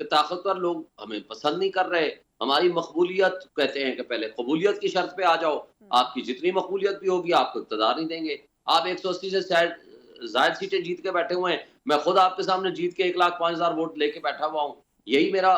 کہ طاقتور لوگ ہمیں پسند نہیں کر رہے، ہماری مقبولیت کہتے ہیں کہ پہلے قبولیت کی شرط پہ آ جاؤ، آپ کی جتنی مقبولیت بھی ہوگی آپ کو اقتدار نہیں دیں گے، آپ 180 سے زائد سیٹیں جیت کے بیٹھے ہوئے ہیں، میں خود آپ کے سامنے جیت کے 1,05,000 ووٹ لے کے بیٹھا ہوا ہوں، یہی میرا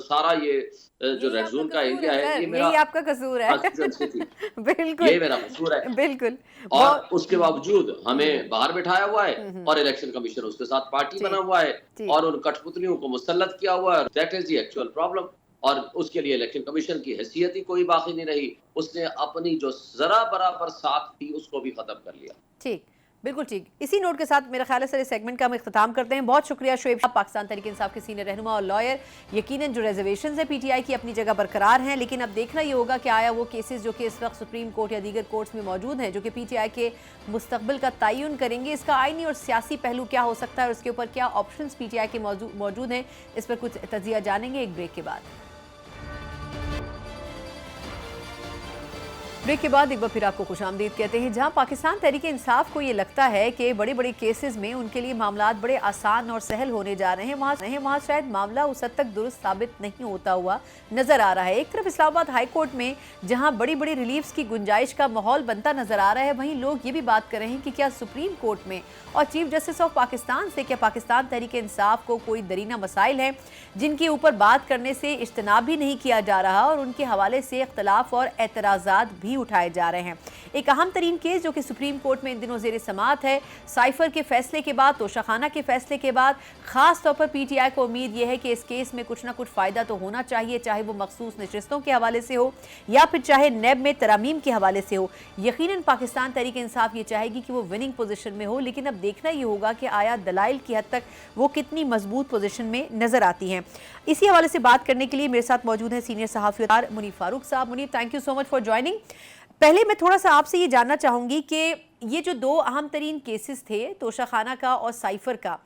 سارا یہ جو یہی ریڈ آپ کا زون کا قصور ہے ایریا ہے سر، یہ میرا یہی آپ کا قصور ہے کانسٹیچوئنسی تھی، بالکل یہ میرا قصور ہے، بالکل اور بہت اس کے باوجود ہمیں باہر بٹھایا ہوا ہے ہوں اور الیکشن کمیشن اس کے ساتھ پارٹی بنا ٹھیک ہوا ہے ٹھیک اور ان کٹ پتلیوں کو مسلط کیا ہوا ہے، that is the actual problem, اور اس کے لیے الیکشن کمیشن کی حیثیت ہی کوئی باقی نہیں رہی، اس نے اپنی جو ذرا برابر ساتھ تھی اس کو بھی ختم کر لیا۔ ٹھیک بالکل ٹھیک، اسی نوٹ کے ساتھ میرا خیال ہے سر اس سیگمنٹ کا ہم اختتام کرتے ہیں۔ بہت شکریہ شعیب صاحب، پاکستان تحریک انصاف کے سینئر رہنما اور لائر۔ یقیناً جو ریزرویشنز ہیں پی ٹی آئی کی اپنی جگہ برقرار ہیں، لیکن اب دیکھنا یہ ہوگا کہ آیا وہ کیسز جو کہ اس وقت سپریم کورٹ یا دیگر کورٹس میں موجود ہیں جو کہ پی ٹی آئی کے مستقبل کا تعین کریں گے، اس کا آئینی اور سیاسی پہلو کیا ہو سکتا ہے اور اس کے اوپر کیا آپشنز پی ٹی آئی کے موجود ہیں، اس پر کچھ تجزیہ جانیں گے ایک بریک کے بعد۔ بریک کے بعد ایک بار پھر آپ کو خوش آمدید کہتے ہیں۔ جہاں پاکستان تحریک انصاف کو یہ لگتا ہے کہ بڑے بڑے کیسز میں ان کے لیے معاملات بڑے آسان اور سہل ہونے جا رہے ہیں، وہاں شاید معاملہ اس حد تک درست ثابت نہیں ہوتا ہوا نظر آ رہا ہے۔ ایک طرف اسلام آباد ہائی کورٹ میں جہاں بڑی بڑی ریلیفز کی گنجائش کا ماحول بنتا نظر آ رہا ہے، وہیں لوگ یہ بھی بات کر رہے ہیں کہ کیا سپریم کورٹ میں اور چیف جسٹس آف پاکستان سے کیا پاکستان تحریک انصاف کو کوئی درینہ مسائل ہیں جن کے اوپر بات کرنے سے اجتناب بھی نہیں کیا جا رہا اور ان کے حوالے سے اختلاف اور اعتراضات بھی اٹھائے جا رہے ہیں۔ ایک اہم ترین کیس جو کہ سپریم کورٹ میں ان دنوں زیر سماعت ہے، سائفر کے فیصلے کے بعد، توشہ خانہ کے فیصلے کے بعد خاص طور پر پی ٹی آئی کو امید یہ ہے کہ اس کیس میں کچھ نہ کچھ فائدہ تو ہونا چاہیے، چاہے وہ مخصوص نشستوں کے حوالے سے ہو یا پھر چاہے نیب میں ترامیم کے حوالے سے ہو۔ یقیناً پاکستان تحریک انصاف یہ چاہے گی کہ وہ وننگ پوزیشن میں ہو، لیکن اب دیکھنا یہ ہوگا کہ آیا دلائل کی حد تک وہ کتنی مضبوط پوزیشن میں نظر آتی ہیں۔ اسی حوالے سے بات کرنے کے لیے میرے ساتھ موجود ہیں سینئر صحافی منیب فاروق صاحب۔ Muneeb, thank you so much for joining. پہلے میں تھوڑا سا آپ سے یہ جاننا چاہوں گی کہ یہ جو دو اہم ترین کیسز تھے، توشہ خانہ کا اور سائفر کا،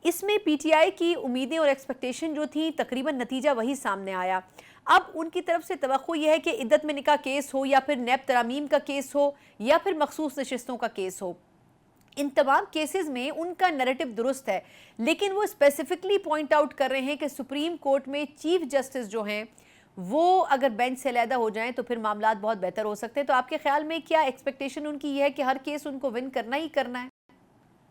اس میں پی ٹی آئی کی امیدیں اور ایکسپیکٹیشن جو تھیں تقریباً نتیجہ وہی سامنے آیا۔ اب ان کی طرف سے توقع یہ ہے کہ عدت میں نکاح کیس ہو یا پھر نیب ترامیم کا کیس ہو یا پھر مخصوص نشستوں کا کیس ہو، ان تمام کیسز میں ان کا نیریٹو درست ہے، لیکن وہ اسپیسیفکلی پوائنٹ آؤٹ کر رہے ہیں کہ سپریم کورٹ میں چیف جسٹس جو ہیں وہ اگر بینچ سے علیحدہ ہو جائیں تو پھر معاملات بہت بہتر ہو سکتے ہیں۔ تو آپ کے خیال میں کیا ایکسپیکٹیشن ان کی یہ ہے کہ ہر کیس ان کو ون کرنا ہی کرنا ہے؟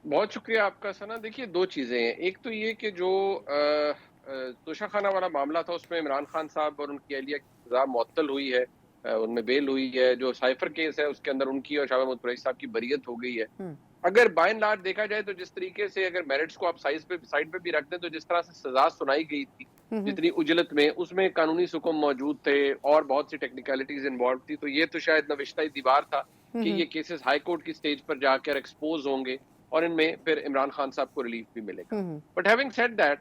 بہت شکریہ آپ کا ثنا۔ دیکھیے، دو چیزیں ہیں۔ ایک تو یہ کہ جو توشہ خانہ والا معاملہ تھا اس میں عمران خان صاحب اور ان کی اہلیہ کی سزا معطل ہوئی ہے، ان میں بیل ہوئی ہے۔ جو سائفر کیس ہے اس کے اندر ان کی اور شاہ محمود قریشی صاحب کی بریت ہو گئی ہے۔ اگر بائی اینڈ لارج دیکھا جائے تو جس طریقے سے اگر میرٹس کو آپ سائڈ پہ بھی رکھ دیں تو جس طرح سے سزا سنائی گئی تھی جتنی اجلت میں، اس میں قانونی سکم موجود تھے اور بہت سی ٹیکنیکلٹیز انوالو تھی، تو یہ تو شاید نوشتہ دیوار تھا کہ یہ کیسز ہائی کورٹ کی سٹیج پر جا کر ایکسپوز ہوں گے اور ان میں پھر عمران خان صاحب کو ریلیف بھی ملے گا۔ بٹ ہیونگ سیڈ دیٹ،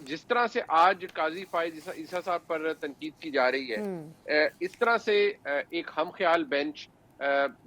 جس طرح سے آج قاضی فائز عیسیٰ صاحب پر تنقید کی جا رہی ہے، اس طرح سے ایک ہم خیال بینچ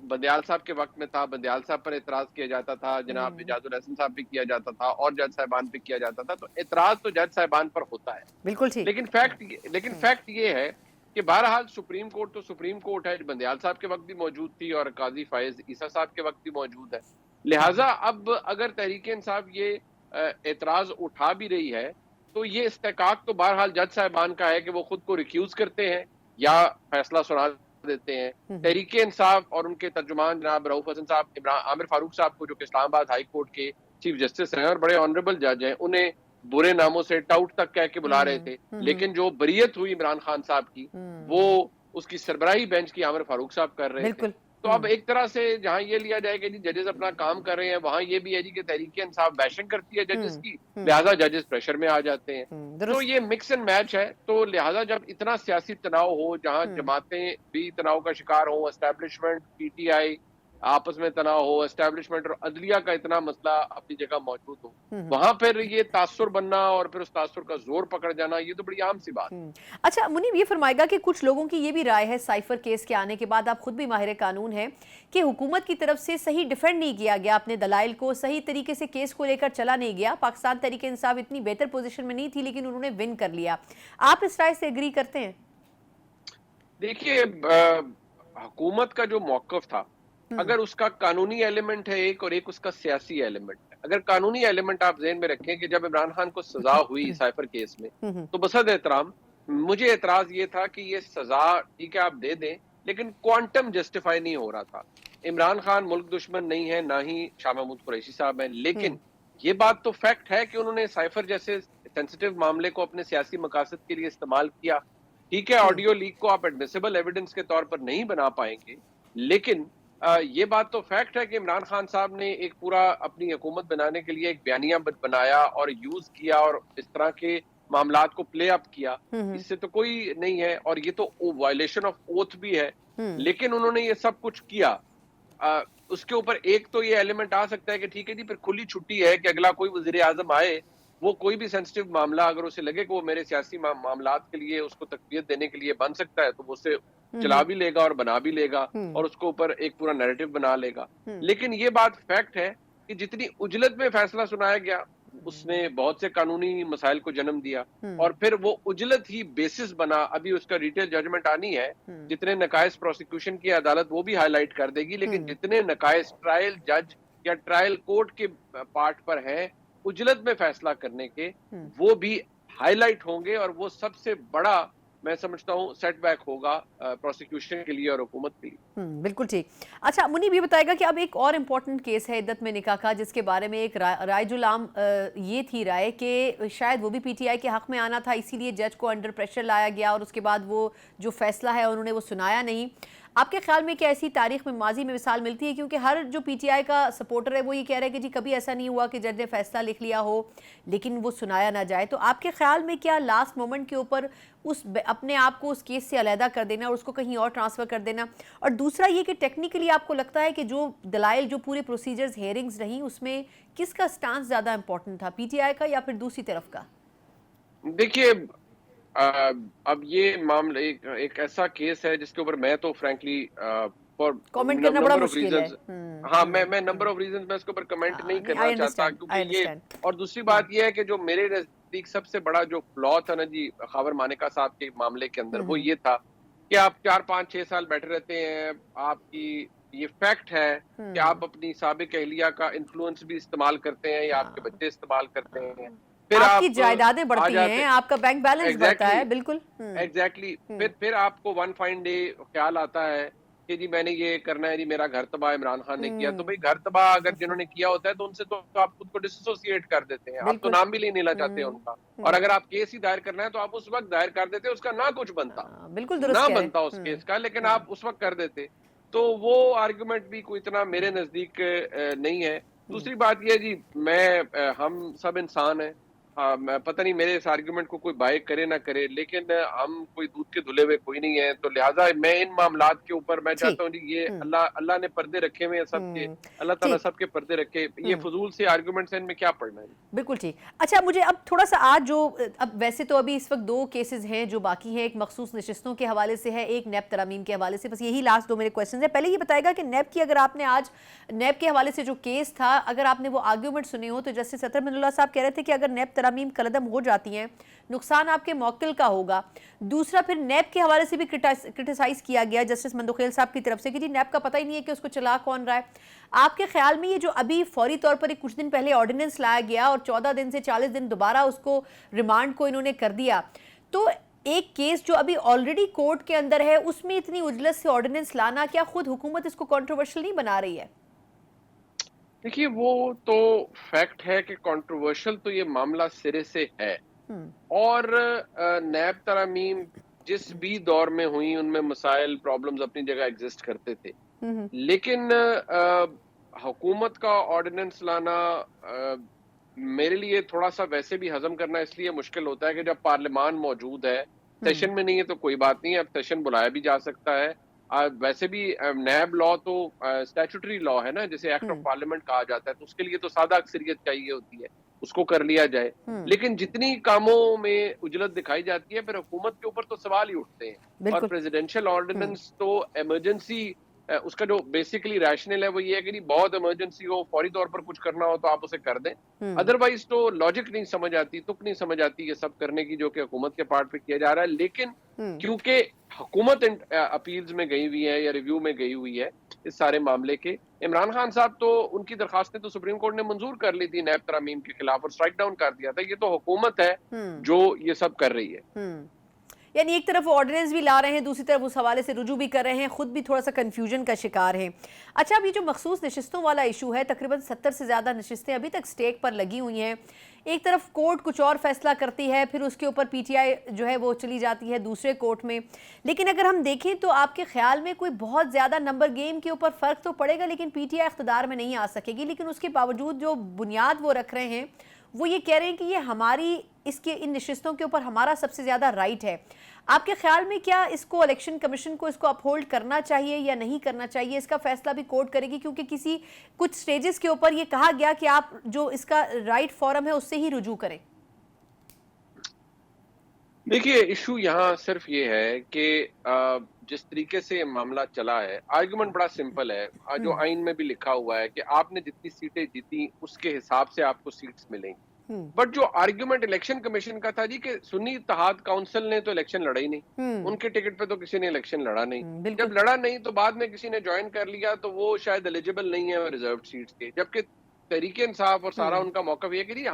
بندیال صاحب کے وقت میں تھا، بندیال صاحب پر اعتراض کیا جاتا تھا، جناب اعجاز الحسن صاحب پہ کیا جاتا تھا اور جج صاحبان پہ کیا جاتا تھا، تو اعتراض تو جج صاحبان پر ہوتا ہے، بالکل ٹھیک۔ لیکن فیکٹ یہ ہے کہ بہرحال سپریم کورٹ تو سپریم کورٹ ہے، بندیال صاحب کے وقت بھی موجود تھی اور قاضی فائز عیسیٰ صاحب کے وقت بھی موجود ہے۔ لہٰذا اب اگر تحریک انصاف یہ اعتراض اٹھا بھی رہی ہے تو یہ استحقاق تو بہرحال جج صاحبان کا ہے کہ وہ خود کو ریکیوز کرتے ہیں یا فیصلہ سنا دیتے ہیں۔ تحریک انصاف اور ان کے ترجمان جناب رؤوف حسن صاحب، عامر فاروق صاحب کو جو کہ اسلام آباد ہائی کورٹ کے چیف جسٹس ہیں اور بڑے آنریبل جج ہیں، انہیں برے ناموں سے ٹاؤٹ تک کہہ کے بلا رہے تھے، لیکن جو بریت ہوئی عمران خان صاحب کی وہ اس کی سربراہی بینچ کی عامر فاروق صاحب کر رہے تھے۔ تو اب ایک طرح سے جہاں یہ لیا جائے کہ ججز اپنا کام کر رہے ہیں، وہاں یہ بھی ہے جی کہ تحریک انصاف بیشنگ کرتی ہے ججز کی، لہٰذا ججز پریشر میں آ جاتے ہیں۔ تو یہ مکس اینڈ میچ ہے۔ تو لہٰذا جب اتنا سیاسی تناؤ ہو، جہاں جماعتیں بھی تناؤ کا شکار ہوں، اسٹیبلشمنٹ، پی ٹی آئی آپس میں تناؤ ہو، اسٹیبلشمنٹ اور عدلیہ کا اتنا مسئلہ اپنی جگہ موجود ہو، وہاں پھر یہ تاثر بننا اور پھر اس تاثر کا زور پکڑ جانا، یہ تو بڑی عام سی بات ہے۔ اچھا منیب، یہ فرمائے گا کہ کچھ لوگوں کی یہ بھی رائے ہے سائفر کیس کے آنے کے بعد، آپ خود بھی ماہر قانون ہیں، کہ حکومت کی طرف سے صحیح ڈیفینڈ نہیں کیا گیا اپنے دلائل کو، صحیح طریقے سے کیس کو لے کر چلا نہیں گیا۔ پاکستان تحریک انصاف اتنی بہتر پوزیشن میں نہیں تھی لیکن انہوں نے ون کر لیا۔ آپ اس رائے سے ایگری کرتے ہیں؟ دیکھیے، حکومت کا جو موقف تھا، اگر اس کا قانونی ایلیمنٹ ہے ایک اور ایک اس کا سیاسی ایلیمنٹ ہے، اگر قانونی ایلیمنٹ آپ ذہن میں رکھیں کہ جب عمران خان کو سزا ہوئی سائفر کیس میں تو بصد احترام مجھے اعتراض یہ تھا کہ یہ سزا ٹھیک ہے آپ دے دیں لیکن کوانٹم جسٹیفائی نہیں ہو رہا تھا. عمران خان ملک دشمن نہیں ہے نہ ہی شاہ محمود قریشی صاحب ہیں, لیکن یہ بات تو فیکٹ ہے کہ انہوں نے سائفر جیسے سینسیٹیو معاملے کو اپنے سیاسی مقاصد کے لیے استعمال کیا. ٹھیک ہے آڈیو لیک کو آپ ایڈمیسیبل ایویڈنس کے طور پر نہیں بنا پائیں گے, لیکن یہ بات تو فیکٹ ہے کہ عمران خان صاحب نے ایک پورا اپنی حکومت بنانے کے لیے ایک بیانیہ بنایا اور یوز کیا اور اس طرح کے معاملات کو پلے اپ کیا. اس سے تو کوئی نہیں ہے اور یہ تو وائلیشن آف اوتھ بھی ہے, لیکن انہوں نے یہ سب کچھ کیا. اس کے اوپر ایک تو یہ ایلیمنٹ آ سکتا ہے کہ ٹھیک ہے جی پھر کھلی چھٹی ہے کہ اگلا کوئی وزیر اعظم آئے, وہ کوئی بھی سینسٹیو معاملہ اگر اسے لگے کہ وہ میرے سیاسی معاملات کے لیے اس کو تقویت دینے کے لیے بن سکتا ہے تو وہ اسے چلا بھی لے گا اور بنا بھی لے گا اور اس کو اوپر ایک پورا نیریٹو بنا لے گا. لیکن یہ بات فیکٹ ہے کہ جتنی اجلت میں فیصلہ سنایا گیا اس نے بہت سے قانونی مسائل کو جنم دیا اور پھر وہ اجلت ہی بیسس بنا. ابھی اس کا ڈیٹیل ججمنٹ آنی ہے, جتنے نقائص پروسیکیوشن کی عدالت وہ بھی ہائی لائٹ کر دے گی, لیکن جتنے نقائص ٹرائل جج یا ٹرائل کورٹ کے پارٹ پر ہیں اجلت میں فیصلہ کرنے کے, وہ بھی ہائی لائٹ ہوں گے اور وہ سب سے بڑا میں سمجھتا ہوں سیٹ بیک ہوگا پروسیکیوشن کے لیے اور حکومت کے لیے. بالکل ٹھیک. اچھا منیب یہ بتائے گا کہ اب ایک اور امپورٹنٹ کیس ہے عدت میں نکاح کا, جس کے بارے میں ایک رائج العام یہ تھی رائے کہ شاید وہ بھی پی ٹی آئی کے حق میں آنا تھا, اسی لیے جج کو انڈر پریشر لایا گیا اور اس کے بعد وہ جو فیصلہ ہے انہوں نے وہ سنایا نہیں. آپ کے خیال میں کیا ایسی تاریخ میں ماضی میں مثال ملتی ہے؟ کیونکہ ہر جو پی ٹی آئی کا سپورٹر ہے وہ یہ کہہ رہے ہیں کہ جی کبھی ایسا نہیں ہوا کہ جج نے فیصلہ لکھ لیا ہو لیکن وہ سنایا نہ جائے. تو آپ کے خیال میں کیا لاسٹ مومنٹ کے اوپر اپنے آپ کو اس کیس سے علیحدہ کر دینا اور اس کو کہیں اور ٹرانسفر کر دینا, اور دوسرا یہ کہ ٹیکنیکلی آپ کو لگتا ہے کہ جو دلائل جو پورے پروسیجرز ہیئرنگز رہیں اس میں کس کا سٹانس زیادہ امپورٹنٹ تھا, پی ٹی آئی کا یا پھر دوسری طرف کا؟ دیکھیے اب یہ معاملہ ایک ایسا کیس ہے جس کے اوپر میں تو فرینکلی کامنٹ کرنا بڑا مشکل ہے. ہاں میں نمبر آف ریزنز میں اس کے اوپر کمنٹ نہیں کرنا چاہتا, کیونکہ یہ اور دوسری بات یہ ہے کہ جو میرے نزدیک سب سے بڑا جو فلا تھا نا جی خاور مانیکا صاحب کے معاملے کے اندر وہ یہ تھا کہ آپ 4-5-6 سال بیٹھے رہتے ہیں, آپ کی یہ فیکٹ ہے کہ آپ اپنی سابق اہلیہ کا انفلوئنس بھی استعمال کرتے ہیں یا آپ کے بچے استعمال کرتے ہیں, پھر آپ کی جائیدادیں بڑھتی ہیں, آپ کا بینک بیلنس بڑھتا ہے. بالکل ایگزیکٹلی. پھر آپ کو ون فائن ڈے خیال آتا ہے کہ جی میں نے یہ کرنا ہے, جی میرا گھر تباہ عمران خان نے کیا. تو بھائی گھر تباہ اگر جنہوں نے کیا ہوتا ہے تو ان سے تو آپ خود کو ڈس ایسوسیٹ کر دیتے ہیں, آپ تو نام بھی نہیں لینا چاہتے ان کا, اور اگر آپ کیس ہی دائر کرنا ہے تو آپ اس وقت دائر کر دیتے, اس کا نہ کچھ بنتا, بالکل درست نہ بنتا اس کیس کا, لیکن آپ اس وقت کر دیتے. تو وہ آرگومنٹ بھی کوئی اتنا میرے نزدیک نہیں ہے. دوسری بات یہ جی ہم سب انسان ہیں, پتہ نہیں میرے اس آرگومنٹ کو کوئی بائے کرے نہ کرے, لیکن ہم کوئی دودھ کے دھلے ہوئے کوئی نہیں ہے, تو لہٰذا میں ان معاملات کے اوپر میں چاہتا ہوں جی یہ اللہ نے پردے رکھے ہوئے ہیں سب کے, اللہ تعالیٰ سب کے پردے رکھے, یہ فضول سے آرگومنٹس ہیں, ان میں کیا پڑھنا ہے. بالکل ٹھیک. اچھا مجھے اب تھوڑا سا آج جو اب ویسے تو ابھی اس وقت 2 کیسز ہیں جو باقی ہیں, ایک مخصوص نشستوں کے حوالے سے ہے, ایک نیب ترامیم کے حوالے سے, بس یہی لاسٹ 2 میرے کویسچنز ہیں. پہلے یہ بتائے گا کہ نیب کی اگر آپ نے آج نیب کے حوالے سے جو کیس تھا اگر آپ نے وہ آرگیومنٹ سنے ہو تو جسٹس اطہر من اللہ صاحب کہہ رہے تھے کہ اگر نیب ترامیم کالعدم ہو جاتی ہیں نقصان آپ کے موکل کا ہوگا. دوسرا پھر نیب کے حوالے سے بھی کرٹیسائز کیا گیا جسٹس مندوخیل صاحب کی طرف سے کہ جی نیب کا پتہ ہی نہیں ہے کہ اس کو چلا کون رہا ہے. آپ کے خیال میں یہ جو ابھی فوری طور پر کچھ دن پہلے آرڈیننس لایا گیا اور 14 دن سے 40 دن دوبارہ اس کو ریمانڈ کو انہوں نے کر دیا, تو ایک کیس جو ابھی آلریڈی کورٹ کے اندر ہے اس میں اتنی اجلت سے آرڈیننس لانا, کیا خود حکومت اس کو کنٹروورشل نہیں بنا رہی ہے؟ دیکھیے وہ تو فیکٹ ہے کہ کنٹروورشل تو یہ معاملہ سرے سے ہے, اور نیب ترامیم جس بھی دور میں ہوئی ان میں مسائل پرابلمز اپنی جگہ ایگزسٹ کرتے تھے, لیکن حکومت کا آرڈیننس لانا میرے لیے تھوڑا سا ویسے بھی ہضم کرنا اس لیے مشکل ہوتا ہے کہ جب پارلیمان موجود ہے, سیشن میں نہیں ہے تو کوئی بات نہیں ہے, اب سیشن بلایا بھی جا سکتا ہے. ویسے بھی نیب لا تو اسٹیچوٹری لا ہے نا, جسے ایکٹ آف پارلیمنٹ کہا جاتا ہے, تو اس کے لیے تو سادہ اکثریت چاہیے ہوتی ہے, اس کو کر لیا جائے. لیکن جتنی کاموں میں اجلت دکھائی جاتی ہے پھر حکومت کے اوپر تو سوال ہی اٹھتے ہیں, اور پریزیڈینشل آرڈیننس تو ایمرجنسی اس کا جو بیسیکلی ریشنل ہے وہ یہ ہے کہ نہیں بہت ایمرجنسی ہو, فوری طور پر کچھ کرنا ہو تو آپ اسے کر دیں, ادروائز تو لاجک نہیں سمجھ آتی, تک نہیں سمجھ آتی یہ سب کرنے کی جو کہ حکومت کے پارٹ پہ کیا جا رہا ہے. لیکن کیونکہ حکومت اپیلز میں گئی ہوئی ہے یا ریویو میں گئی ہوئی ہے اس سارے معاملے کے, عمران خان صاحب تو ان کی درخواستیں تو سپریم کورٹ نے منظور کر لی تھی نیب ترامیم کے خلاف اور اسٹرائک ڈاؤن کر دیا تھا. یہ تو حکومت ہے جو یہ سب کر رہی ہے. یعنی ایک طرف آرڈیننس بھی لا رہے ہیں، دوسری طرف اس حوالے سے رجوع بھی کر رہے ہیں، خود بھی تھوڑا سا کنفیوژن کا شکار ہیں. اچھا، اب یہ جو مخصوص نشستوں والا ایشو ہے، تقریباً 70 سے زیادہ نشستیں ابھی تک سٹیک پر لگی ہوئی ہیں. ایک طرف کورٹ کچھ اور فیصلہ کرتی ہے، پھر اس کے اوپر پی ٹی آئی جو ہے وہ چلی جاتی ہے دوسرے کورٹ میں. لیکن اگر ہم دیکھیں تو آپ کے خیال میں کوئی بہت زیادہ نمبر گیم کے اوپر فرق تو پڑے گا، لیکن پی ٹی آئی اقتدار میں نہیں آ سکے گی. لیکن اس کے باوجود جو بنیاد وہ رکھ رہے ہیں وہ یہ کہہ رہے ہیں کہ یہ ہماری ان نشستوں کے اوپر ہمارا سب سے زیادہ رائٹ ہے. آپ کے خیال میں کیا اس کو الیکشن کمیشن کو اس کو اپہولڈ کرنا چاہیے یا نہیں کرنا چاہیے؟ اس کا فیصلہ بھی کورٹ کرے گی، کیونکہ کچھ سٹیجز کے اوپر یہ کہا گیا کہ آپ جو اس کا رائٹ فورم ہے اس سے ہی رجوع کریں. دیکھیے، ایشو یہاں صرف یہ ہے کہ جس طریقے سے معاملہ چلا ہے، آرگومنٹ بڑا سمپل ہے. جو آئین میں بھی لکھا ہوا ہے کہ آپ نے جتنی سیٹیں جیتی اس کے حساب سے آپ کو سیٹس ملیں. بٹ جو آرگومنٹ الیکشن کمیشن کا تھا کہ سنی اتحاد کاؤنسل نے تو الیکشن لڑا ہی نہیں، ان کے ٹکٹ پہ تو کسی نے الیکشن لڑا نہیں. جب لڑا نہیں تو بعد میں کسی نے جوائن کر لیا تو وہ شاید ایلیجیبل نہیں ہے ریزروڈ سیٹس کے. جبکہ تحریک انصاف اور سارا ان کا موقف یہ کہ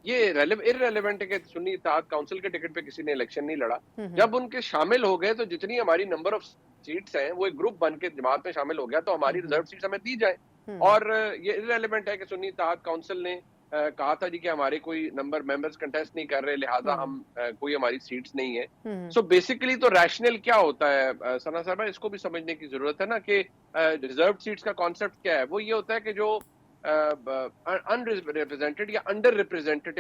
یہ ارریلیونٹ ہے کہ سنی اتحاد کاؤنسل کے ٹکٹ پہ کسی نے الیکشن نہیں لڑا. جب ان کے شامل ہو گئے تو جتنی ہماری نمبر آف سیٹس ہیں وہ ایک گروپ بن کے جماعت میں شامل ہو گیا تو ہماری ریزرو سیٹس ہمیں دی جائے. اور یہ ارریلیونٹ ہے کہ سنی اتحاد کاؤنسل نے کہا تھا کہ ہمارے کوئی ممبرز کنٹیسٹ نہیں کر رہے، لہٰذا ہم کوئی ہماری سیٹس نہیں ہے. سو بیسیکلی تو ریشنل کیا ہوتا ہے ثنا صاحبہ، اس کو بھی سمجھنے کی ضرورت ہے نا کہ ریزرو سیٹس کا کانسیپٹ کیا ہے. وہ یہ ہوتا ہے کہ جو ان ریپرزینٹڈ یا انڈر ریپرزینٹڈ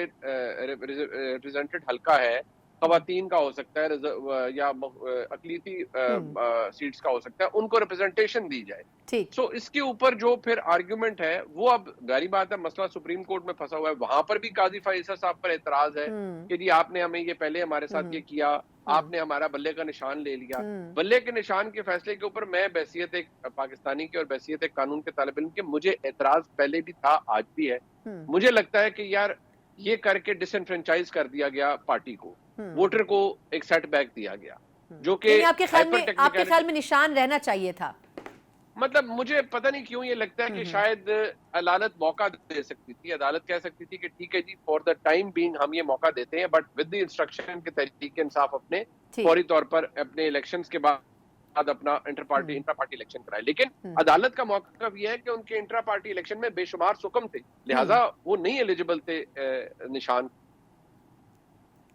حلقہ ہے، خواتین کا ہو سکتا ہے یا اقلیتی سیٹس کا ہو سکتا ہے، ان کو ریپرزنٹیشن دی جائے. سو اس کے اوپر جو پھر آرگیومنٹ ہے وہ اب ظاہری بات ہے مسئلہ سپریم کورٹ میں پھنسا ہوا ہے. وہاں پر بھی قاضی فائز صاحب پر اعتراض ہے کہ جی آپ نے ہمیں یہ پہلے ہمارے ساتھ یہ کیا، آپ نے ہمارا بلے کا نشان لے لیا. بلے کے نشان کے فیصلے کے اوپر میں بحیثیت ایک پاکستانی کے اور بحیثیت ایک قانون کے طالب علم کے مجھے اعتراض پہلے بھی تھا، آج بھی ہے. مجھے لگتا ہے کہ یار یہ کر کے ڈس انفرینچائز کر دیا گیا پارٹی کو، ووٹر کو ایک سیٹ بیک دیا گیا جو کہ آپ کے خیال میں نشان رہنا چاہیے تھا. مطلب مجھے پتہ نہیں کیوں یہ لگتا ہے کہ شاید عدالت موقع دے سکتی تھی. عدالت کہہ سکتی تھی کہ ٹھیک ہے جی فار دا ٹائم بینگ ہم یہ موقع دیتے ہیں، بٹ ود دی انسٹرکشن کے تحریک انصاف اپنے فوری طور پر اپنے الیکشنز کے بعد اپنا انٹرا پارٹی الیکشن کرائے. لیکن عدالت کا موقف یہ ہے کہ ان کے انٹرا پارٹی الیکشن میں بے شمار سکم تھے، لہٰذا وہ نہیں ایلیجیبل تھے نشان.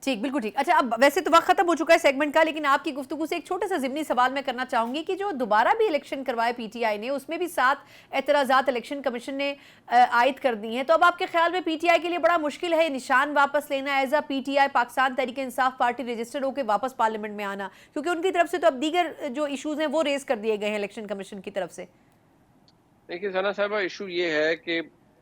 ٹھیک، بالکل ٹھیک. اچھا، اب ویسے تو وقت ختم ہو چکا ہے سیگمنٹ کا، لیکن آپ کی گفتگو سے ایک چھوٹا سا ضمنی سوال میں کرنا چاہوں گی کہ جو دوبارہ بھی الیکشن کروائے پی ٹی آئی نے، اس میں بھی 7 اعتراضات الیکشن کمیشن نے عائد کر دی ہیں. تو اب آپ کے خیال میں پی ٹی آئی کے لیے بڑا مشکل ہے نشان واپس لینا، as a P T I Pakistan Tehreek Insaf party registered ہو کے واپس پارلیمنٹ میں آنا، کیونکہ ان کی طرف سے تو اب دیگر جو ایشوز ہیں وہ ریز کر دیے گئے ہیں الیکشن کمیشن کی طرف سے. دیکھیے ثنا صاحبہ، ایشو یہ ہے کہ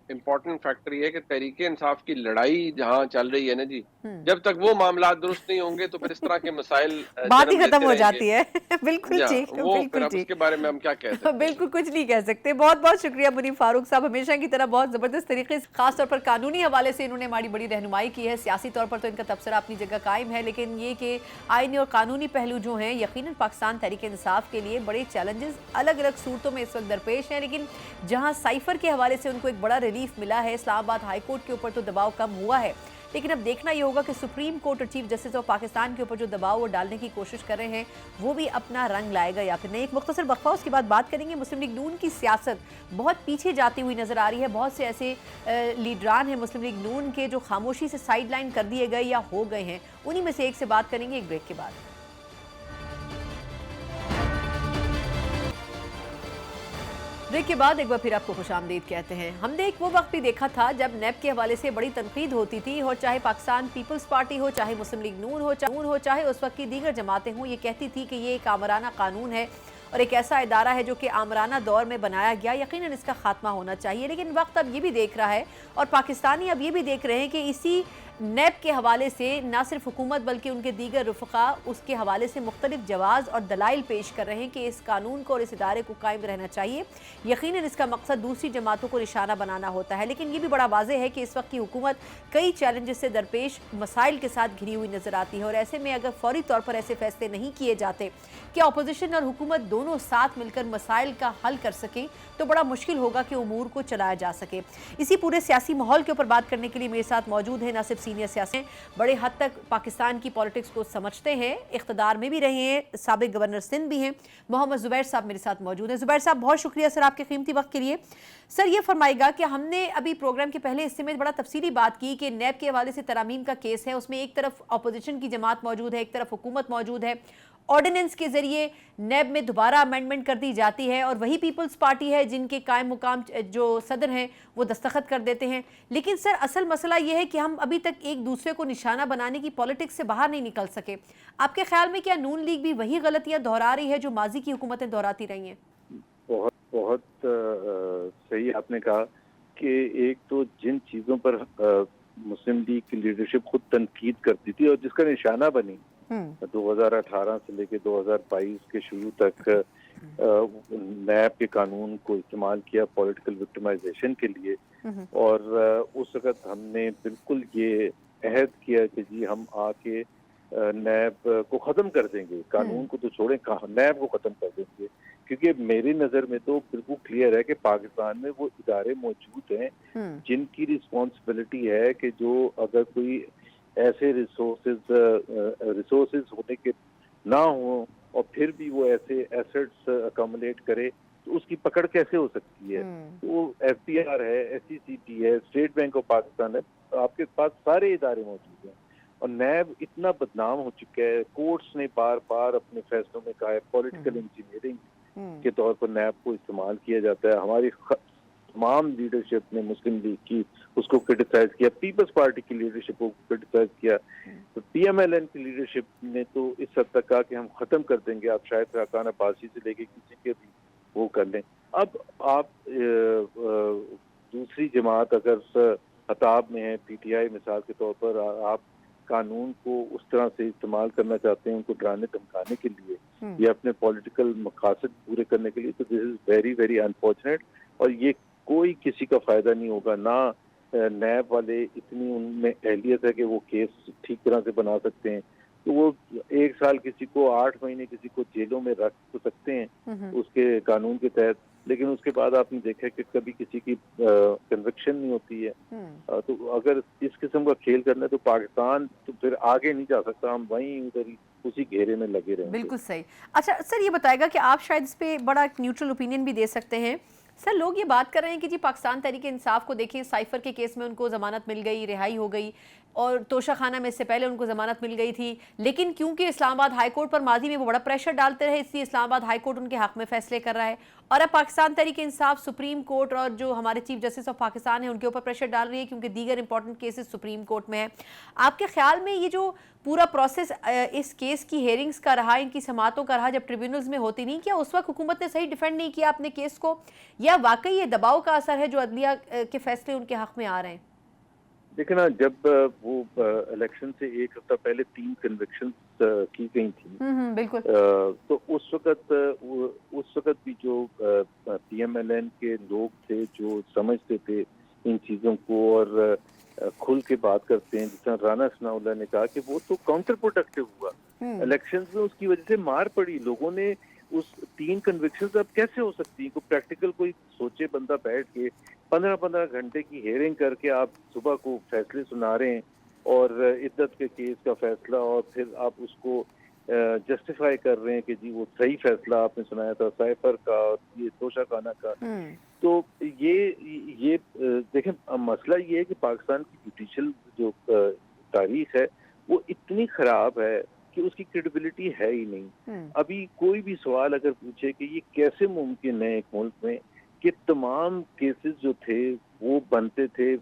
امپورٹنٹ فیکٹر یہ ہے کہ تحریک انصاف کی لڑائی جہاں چل رہی ہے نا جی، جب تک وہ معاملات درست نہیں ہوں گے تو پھر اس طرح کے مسائل بات ہی ختم ہو جاتی ہے. بالکل ٹھیک، بالکل ٹھیک. اس کے بارے میں ہم کیا کہہ سکتے ہیں؟ بالکل کچھ نہیں کہہ سکتے. بہت بہت شکریہ منیب فاروق صاحب، ہمیشہ کی طرح بہت زبردست طریقے سے خاص طور پر قانونی حوالے سے انہوں نے ہماری بڑی رہنمائی کی ہے. سیاسی طور پر تو ان کا تبصرہ اپنی جگہ قائم ہے، لیکن یہ کہ آئینی اور قانونی پہلو جو ہیں یقیناً پاکستان تحریک انصاف کے لیے بڑے چیلنجز الگ الگ صورتوں میں اس وقت درپیش ہیں. لیکن جہاں سائفر کے حوالے سے ان کو ایک بڑا ریلیف ملا ہے، اسلام آباد ہائی کورٹ کے اوپر تو دباؤ کم ہوا ہے، لیکن اب دیکھنا یہ ہوگا کہ سپریم کورٹ اور چیف جسٹس آف پاکستان کے اوپر جو دباؤ وہ ڈالنے کی کوشش کر رہے ہیں وہ بھی اپنا رنگ لائے گا یا پھر نہیں. ایک مختصر وقفہ، اس کے بعد بات کریں گے. مسلم لیگ نون کی سیاست بہت پیچھے جاتی ہوئی نظر آ رہی ہے. بہت سے ایسے لیڈران ہیں مسلم لیگ نون کے جو خاموشی سے سائیڈ لائن کر دیے گئے یا ہو گئے ہیں، انہی میں سے ایک سے بات کریں گے ایک بریک کے بعد. بریک کے بعد ایک بار پھر آپ کو خوش آمدید کہتے ہیں. ہم نے ایک وہ وقت بھی دیکھا تھا جب نیب کے حوالے سے بڑی تنقید ہوتی تھی، اور چاہے پاکستان پیپلز پارٹی ہو، چاہے مسلم لیگ نون ہو، چاہے اس وقت کی دیگر جماعتیں ہوں، یہ کہتی تھی کہ یہ ایک آمرانہ قانون ہے اور ایک ایسا ادارہ ہے جو کہ آمرانہ دور میں بنایا گیا، یقیناً اس کا خاتمہ ہونا چاہیے. لیکن وقت اب یہ بھی دیکھ رہا ہے اور پاکستانی اب یہ بھی دیکھ رہے ہیں کہ اسی نیب کے حوالے سے نہ صرف حکومت بلکہ ان کے دیگر رفقا اس کے حوالے سے مختلف جواز اور دلائل پیش کر رہے ہیں کہ اس قانون کو اور اس ادارے کو قائم رہنا چاہیے. یقیناً اس کا مقصد دوسری جماعتوں کو نشانہ بنانا ہوتا ہے، لیکن یہ بھی بڑا واضح ہے کہ اس وقت کی حکومت کئی چیلنجز سے درپیش مسائل کے ساتھ گھری ہوئی نظر آتی ہے، اور ایسے میں اگر فوری طور پر ایسے فیصلے نہیں کیے جاتے کہ اپوزیشن اور حکومت دونوں ساتھ مل کر مسائل کا حل کر سکیں تو بڑا مشکل ہوگا کہ امور کو چلایا جا سکے. اسی پورے سیاسی ماحول کے اوپر بات کرنے کے لیے میرے ساتھ موجود ہیں نہ صرف سینئر سیاسی ہیں، بڑے حد تک پاکستان کی پالیٹکس کو سمجھتے ہیں، اقتدار میں بھی رہے ہیں، سابق گورنر سندھ بھی ہیں. محمد زبیر صاحب میرے ساتھ موجود ہیں. زبیر صاحب بہت شکریہ سر آپ کے قیمتی وقت کے لیے. سر یہ فرمائے گا کہ ہم نے ابھی پروگرام کے پہلے حصے میں بڑا تفصیلی بات کی کہ نیب کے حوالے سے ترامیم کا کیس ہے، اس میں ایک طرف اپوزیشن کی جماعت موجود ہے، ایک طرف حکومت موجود ہے. آرڈیننس کے ذریعے نیب میں دوبارہ امینڈمنٹ کر دی جاتی ہے اور وہی پیپلز پارٹی ہے جن کے قائم مقام جو صدر ہیں وہ دستخط کر دیتے ہیں. لیکن سر اصل مسئلہ یہ ہے کہ ہم ابھی تک ایک دوسرے کو نشانہ بنانے کی پولیٹکس سے باہر نہیں نکل سکے. آپ کے خیال میں کیا نون لیگ بھی وہی غلطیاں دہرا رہی ہے جو ماضی کی حکومتیں دہراتی رہی ہیں؟ بہت صحیح آپ نے کہا کہ ایک تو جن چیزوں پر مسلم لیگ کی لیڈرشپ خود تنقید کرتی تھی اور جس کا نشانہ بنی 2018 سے لے کے 2022 کے شروع تک نیب کے قانون کو استعمال کیا پولیٹیکل وکٹمائزیشن کے لیے، اور اس وقت ہم نے بالکل یہ عہد کیا کہ جی ہم آ کے نیب کو ختم کر دیں گے، قانون کو تو چھوڑیں نیب کو ختم کر دیں گے. کیونکہ میری نظر میں تو بالکل کلیئر ہے کہ پاکستان میں وہ ادارے موجود ہیں جن کی رسپانسبلٹی ہے کہ جو اگر کوئی ایسے ریسورسز ہونے کے نہ ہوں اور پھر بھی وہ ایسے ایسٹس اکومولیٹ کرے تو اس کی پکڑ کیسے ہو سکتی ہے. وہ ایف پی آر ہے، ایس سی سی ٹی ہے، اسٹیٹ بینک آف پاکستان ہے، آپ کے پاس سارے ادارے موجود ہیں. اور نیب اتنا بدنام ہو چکا ہے، کورٹس نے بار بار اپنے فیصلوں میں کہا ہے پولیٹیکل انجینئرنگ کے طور پر نیب کو استعمال کیا جاتا ہے. ہماری تمام لیڈرشپ نے مسلم لیگ کی اس کو کرٹیسائز کیا، پیپلز پارٹی کی لیڈرشپ کو کرٹیسائز کیا، تو پی ایم ایل این کی لیڈرشپ نے تو اس حد تک کہا کہ ہم ختم کر دیں گے، آپ شاید راکان عباسی سے لے کے کسی کے بھی وہ کر لیں. اب آپ دوسری جماعت اگر خطاب میں ہے، پی ٹی آئی مثال کے طور پر، آپ قانون کو اس طرح سے استعمال کرنا چاہتے ہیں ان کو ڈرانے دھمکانے کے لیے یا اپنے پولیٹیکل مقاصد پورے کرنے کے لیے، تو دس از ویری ویری انفارچونیٹ. اور یہ کوئی کسی کا فائدہ نہیں ہوگا، نہ نیب والے اتنی ان میں اہلیت ہے کہ وہ کیس ٹھیک طرح سے بنا سکتے ہیں. تو وہ 1 سال کسی کو 8 مہینے کسی کو جیلوں میں رکھ تو سکتے ہیں اس کے قانون کے تحت، لیکن اس کے بعد آپ نے دیکھا کہ کبھی کسی کی کنوکشن نہیں ہوتی ہے. تو اگر اس قسم کا کھیل کرنا ہے تو پاکستان تو پھر آگے نہیں جا سکتا، ہم وہیں ادھر ہی اسی گھیرے میں لگے رہیں گے. بالکل صحیح. اچھا سر یہ بتائے گا کہ آپ شاید اس پہ بڑا نیوٹرل اوپینین بھی دے سکتے ہیں. سر لوگ یہ بات کر رہے ہیں کہ جی پاکستان تحریک انصاف کو دیکھیں، سائفر کے کیس میں ان کو ضمانت مل گئی، رہائی ہو گئی، اور توشہ خانہ میں اس سے پہلے ان کو ضمانت مل گئی تھی، لیکن کیونکہ اسلام آباد ہائی کورٹ پر ماضی میں وہ بڑا پریشر ڈالتے رہے اس لیے اسلام آباد ہائی کورٹ ان کے حق میں فیصلے کر رہا ہے. اور اب پاکستان تحریک انصاف سپریم کورٹ اور جو ہمارے چیف جسٹس آف پاکستان ہیں ان کے اوپر پریشر ڈال رہی ہے کیونکہ دیگر امپورٹنٹ کیسز سپریم کورٹ میں ہیں. آپ کے خیال میں یہ جو پورا پروسیس اس کیس کی ہیئرنگز کا رہا، ان کی سماعتوں کا رہا، جب ٹریبیونلز میں ہوتی نہیں، کیا اس وقت حکومت نے صحیح ڈیفینڈ نہیں کیا اپنے کیس کو، یا واقعی یہ دباؤ کا اثر ہے جو عدلیہ کے فیصلے ان کے حق میں آ رہے ہیں؟ دیکھیں نا، جب وہ الیکشن سے 1 ہفتہ پہلے 3 کنوکشنز کی گئی تھیں، بالکل، تو اس وقت بھی جو پی ایم ایل این کے لوگ تھے جو سمجھتے تھے ان چیزوں کو اور کھل کے بات کرتے ہیں، جس طرح رانا ثناء اللہ نے کہا کہ وہ تو کاؤنٹر پروڈکٹیو ہوا الیکشنز میں، اس کی وجہ سے مار پڑی لوگوں نے. اس 3 کنوکشنز اب کیسے ہو سکتی ہیں؟ کوئی پریکٹیکل کوئی سوچے بندہ بیٹھ کے 15 گھنٹے کی ہیئرنگ کر کے آپ صبح کو فیصلے سنا رہے ہیں، اور عدت کے کیس کا فیصلہ، اور پھر آپ اس کو جسٹیفائی کر رہے ہیں کہ جی وہ صحیح فیصلہ آپ نے سنایا تھا سائفر کا اور یہ توشہ خانہ کا. تو یہ دیکھیں مسئلہ یہ ہے کہ پاکستان کی جوڈیشل جو تاریخ ہے وہ اتنی خراب ہے کہ اس کی کریڈیبلٹی ہے ہی نہیں. ابھی کوئی بھی سوال اگر پوچھے کہ یہ کیسے ممکن ہے ایک ملک میں کہ تمام کیسز جو تھے وہ بنتے تھے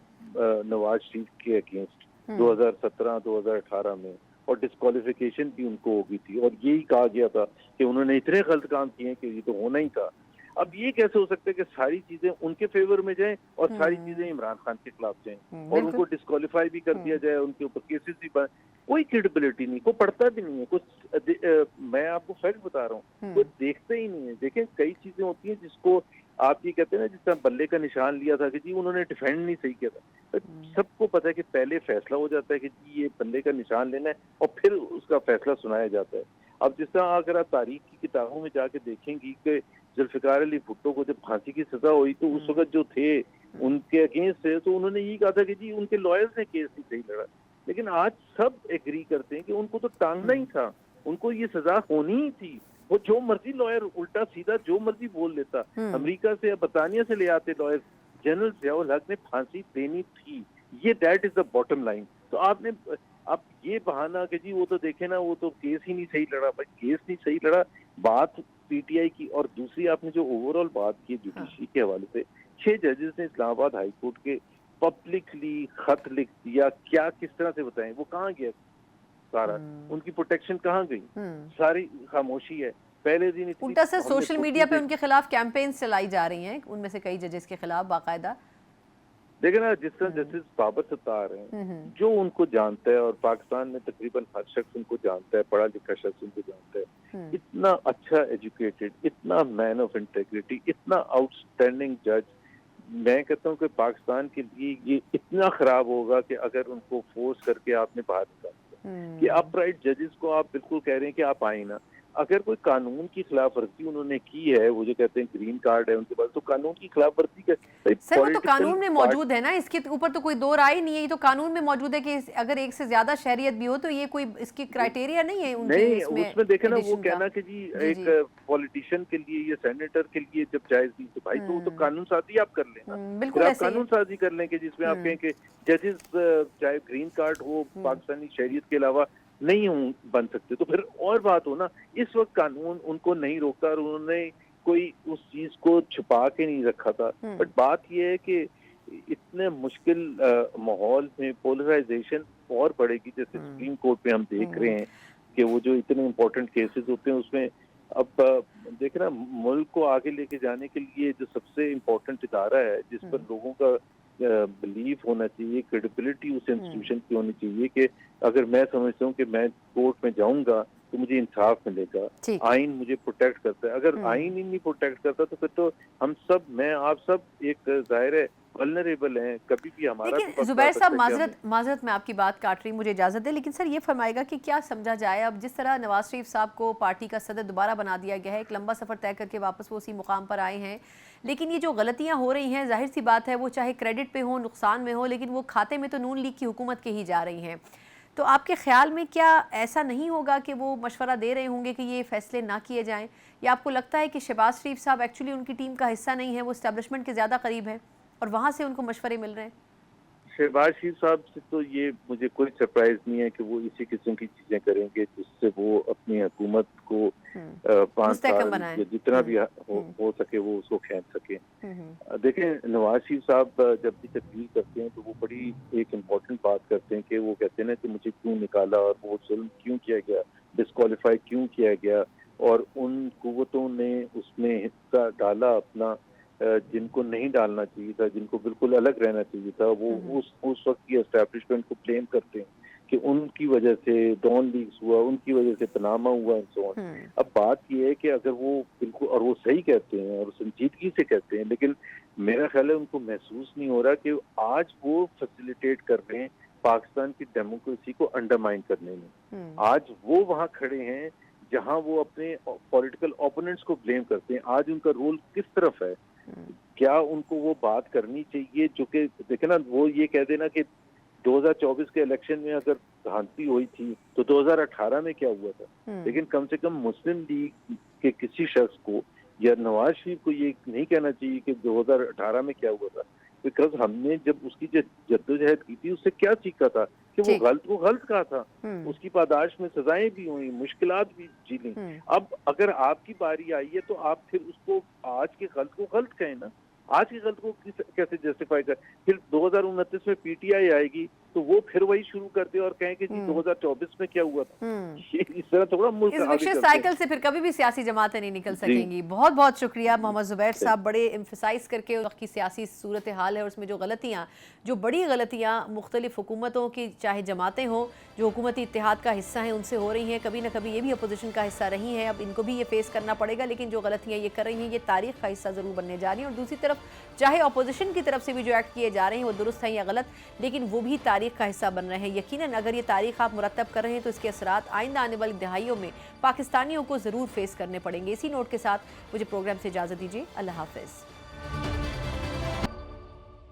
نواز شریف کے اگینسٹ 2017-2018 میں، اور ڈسکوالیفیکیشن بھی ان کو ہو گئی تھی، اور یہی کہا گیا تھا کہ انہوں نے اتنے غلط کام کیے ہیں کہ یہ تو ہونا ہی تھا. اب یہ کیسے ہو سکتا ہے کہ ساری چیزیں ان کے فیور میں جائیں اور ساری چیزیں عمران خان کے خلاف جائیں اور ان کو ڈسکوالیفائی بھی کر دیا جائے, ان کے اوپر کیسز بھی کوئی کریڈیبلٹی نہیں, کوئی پڑھتا بھی نہیں ہے کچھ. میں آپ کو فیکٹ بتا رہا ہوں, کوئی دیکھتا ہی نہیں ہے. دیکھیں کئی چیزیں ہوتی ہیں جس کو آپ یہ کہتے ہیں نا, جس طرح بلے کا نشان لیا تھا کہ جی انہوں نے ڈیفینڈ نہیں صحیح کیا تھا. سب کو پتا ہے کہ پہلے فیصلہ ہو جاتا ہے کہ جی یہ بلے کا نشان لینا ہے اور پھر اس کا فیصلہ سنایا جاتا ہے. اب جس طرح اگر آپ تاریخ کی کتابوں میں جا کے دیکھیں گی کہ ذوالفقار علی بھٹو کو جب پھانسی کی سزا ہوئی تو اس وقت جو تھے ان کے اگینسٹ تھے تو انہوں نے یہ کہا تھا کہ جی ان کے لائرز نے کیس نہیں صحیح لڑا. لیکن آج سب ایگری کرتے ہیں کہ ان کو تو ٹانگنا ہی تھا, ان کو یہ سزا ہونی ہی تھی. وہ جو مرضی لائر الٹا سیدھا جو مرضی بول لیتا, امریکہ سے یا برطانیہ سے لے آتے لائر, جنرل ضیاء الحق نے پھانسی دینی تھی. یہ that is the bottom line. تو آپ نے اب یہ بہانہ کہ جی وہ تو دیکھیں نا وہ تو کیس ہی نہیں صحیح لڑا. بھائی کیس نہیں صحیح لڑا بات پی ٹی آئی کی. اور دوسری آپ نے جو اوور آل بات کی جوڈیشری کے حوالے سے, 6 ججز نے اسلام آباد ہائی کورٹ کے پبلکلی خط لکھ دیا. کیا کس طرح سے بتائیں وہ کہاں گیا سارا, ان کی پروٹیکشن کہاں گئی, ساری خاموشی ہے. پہلے دن الٹا سے سوشل میڈیا پہ ان کے خلاف کیمپینز چلائی جا رہی ہیں, ان میں سے کئی ججز کے خلاف باقاعدہ. دیکھیں نا جس طرح جسٹس بابر ستار ہیں, جو ان کو جانتا ہے, اور پاکستان میں تقریباً ہر شخص ان کو جانتا ہے, پڑھا لکھا شخص ان کو جانتا ہے, اتنا اچھا ایجوکیٹڈ, اتنا مین آف انٹیگریٹی, اتنا آؤٹ اسٹینڈنگ جج. میں کہتا ہوں کہ پاکستان کے لیے یہ اتنا خراب ہوگا کہ اگر ان کو فورس کر کے آپ نے باہر نکال دیا کہ اپ رائٹ ججز کو آپ بالکل کہہ رہے ہیں کہ آپ آئیں نا. اگر کوئی قانون کی خلاف ورزی انہوں نے کی ہے, وہ جو کہتے ہیں گرین کارڈ ہے ان کے پاس, تو قانون کی خلاف ورزی کا سر وہ تو قانون میں موجود ہے نا, اس کے اوپر تو کوئی دو رائے نہیں ہے. یہ تو قانون میں موجود ہے کہ اگر ایک سے زیادہ شہریت بھی ہو تو یہ کوئی اس کی کرائٹیریا نہیں ہے. نہیں اس میں دیکھیں نا وہ کہنا کہ جی ایک پولیٹیشین کے لیے یا سینیٹر کے لیے جب جائز نہیں تو بھائی تو قانون سازی آپ کر لیں نا. بالکل آپ قانون سازی کر لیں کہ جس میں آپ کہیں کہ ججز چاہے گرین کارڈ ہو پاکستانی شہریت کے علاوہ نہیں بن سکتے, تو پھر اور بات ہو نا. اس وقت قانون ان کو نہیں روکتا اور انہوں نے کوئی اس چیز کو چھپا کے نہیں رکھا تھا. بٹ بات یہ ہے کہ اتنے مشکل ماحول میں پولرائزیشن اور بڑھے گی. جیسے سپریم کورٹ میں ہم دیکھ رہے ہیں کہ وہ جو اتنے امپورٹنٹ کیسز ہوتے ہیں اس میں اب دیکھنا ملک کو آگے لے کے جانے کے لیے جو سب سے امپورٹنٹ ادارہ ہے جس پر لوگوں کا بلیف ہونا چاہیے, کریڈیبلٹی اس انسٹیٹیوشن کی ہونی چاہیے کہ اگر میں سمجھتا ہوں کہ میں کورٹ میں جاؤں گا تو مجھے انصاف ملے گا, آئین مجھے پروٹیکٹ کرتا ہے. اگر آئین ہی نہیں پروٹیکٹ کرتا تو پھر تو ہم سب, میں آپ سب ایک ظاہر ہے ولنریبل ہیں, کبھی بھی ہمارا. لیکن زبیر صاحب معذرت میں آپ کی بات کاٹ رہی, مجھے اجازت ہے, لیکن سر یہ فرمائے گا کہ کیا سمجھا جائے اب جس طرح نواز شریف صاحب کو پارٹی کا صدر دوبارہ بنا دیا گیا ہے, ایک لمبا سفر طے کر کے واپس وہ اسی مقام پر آئے ہیں, لیکن یہ جو غلطیاں ہو رہی ہیں ظاہر سی بات ہے وہ چاہے کریڈٹ پہ ہو نقصان میں ہو, لیکن وہ کھاتے میں تو نون لیگ کی حکومت کے ہی جا رہی ہیں. تو آپ کے خیال میں کیا ایسا نہیں ہوگا کہ وہ مشورہ دے رہے ہوں گے کہ یہ فیصلے نہ کیے جائیں, یا آپ کو لگتا ہے کہ شہباز شریف صاحب ایکچولی ان کی ٹیم کا حصہ نہیں ہے, وہ اسٹیبلشمنٹ کے زیادہ قریب ہیں اور وہاں سے ان کو مشورے مل رہے ہیں؟ شہباز شریف صاحب سے تو یہ مجھے کوئی سرپرائز نہیں ہے کہ وہ اسی قسم کی چیزیں کریں گے جس سے وہ اپنی حکومت کو 5 سال جتنا بھی ہو سکے وہ اس کو کھینچ سکے. دیکھیں نواز شریف صاحب جب بھی تقریر کرتے ہیں تو وہ بڑی ایک امپورٹنٹ بات کرتے ہیں کہ وہ کہتے ہیں نا کہ مجھے کیوں نکالا اور وہ ظلم کیوں کیا گیا, ڈسکوالیفائی کیوں کیا گیا, اور ان قوتوں نے اس میں حصہ ڈالا اپنا جن کو نہیں ڈالنا چاہیے تھا, جن کو بالکل الگ رہنا چاہیے تھا. وہ اس وقت کی اسٹیبلشمنٹ کو بلیم کرتے ہیں کہ ان کی وجہ سے ڈان لیگز ہوا, ان کی وجہ سے پناما ہوا اینڈ سو آن. اب بات یہ ہے کہ اگر وہ بالکل, اور وہ صحیح کہتے ہیں اور سنجیدگی سے کہتے ہیں, لیکن میرا خیال ہے ان کو محسوس نہیں ہو رہا کہ آج وہ فیسیلیٹیٹ کر رہے ہیں پاکستان کی ڈیموکریسی کو انڈرمائن کرنے میں. آج وہ وہاں کھڑے ہیں جہاں وہ اپنے پولیٹیکل اوپوننٹس کو بلیم کرتے ہیں. آج ان کا رول کس طرف ہے؟ کیا ان کو وہ بات کرنی چاہیے جو کہ دیکھیں نا, وہ یہ کہہ دینا کہ 2024 کے الیکشن میں اگر دھانتی ہوئی تھی تو 2018 میں کیا ہوا تھا, لیکن کم سے کم مسلم لیگ کے کسی شخص کو یا نواز شریف کو یہ نہیں کہنا چاہیے کہ 2018 میں کیا ہوا تھا, بیکاز ہم نے جب اس کی جدوجہد کی تھی اس سے کیا سیکھا تھا کہ وہ غلط کہا تھا, اس کی پاداش میں سزائیں بھی ہوئیں, مشکلات بھی جھیلیں. اب اگر آپ کی باری آئی ہے تو آپ پھر اس کو آج کے غلط کو غلط کہیں نا, آج کی غلط کو کیسے جسٹیفائی کر. پھر 2029 میں پی ٹی آئی آئے گی تو وہ پھر وہی شروع کر دے اور کہیں کہ جی 2024 میں کیا ہوا تھا. یہ اس طرح تھوڑا ملک اس آگے وکشس چلتے سائیکل سے پھر کبھی بھی سیاسی جماعتیں نہیں نکل سکیں گی. بہت بہت شکریہ محمد زبیر صاحب, بڑے ایمفسائز کر کے وقت کی سیاسی صورتحال ہے اور اس میں جو بڑی غلطیاں مختلف حکومتوں کی چاہے جماعتیں ہوں جو حکومتی اتحاد کا حصہ ہیں ان سے ہو رہی ہیں, کبھی نہ کبھی یہ بھی اپوزیشن کا حصہ رہی ہیں, اب ان کو بھی یہ فیس کرنا پڑے گا, لیکن جو غلطیاں یہ کر رہی ہیں یہ تاریخ کا حصہ ضرور بننے جا رہی ہیں. اور دوسری طرف چاہے اپوزیشن کی طرف سے بھی جو ایکٹ کیے جا رہے ہیں وہ درست ہیں یا غلط, لیکن وہ بھی تاریخ کا حصہ بن رہے ہیں. یقیناً اگر یہ تاریخ آپ مرتب کر رہے ہیں تو اس کے اثرات آئندہ آنے والی دہائیوں میں پاکستانیوں کو ضرور فیس کرنے پڑیں گے. اسی نوٹ کے ساتھ مجھے پروگرام سے اجازت دیجیے. اللہ حافظ.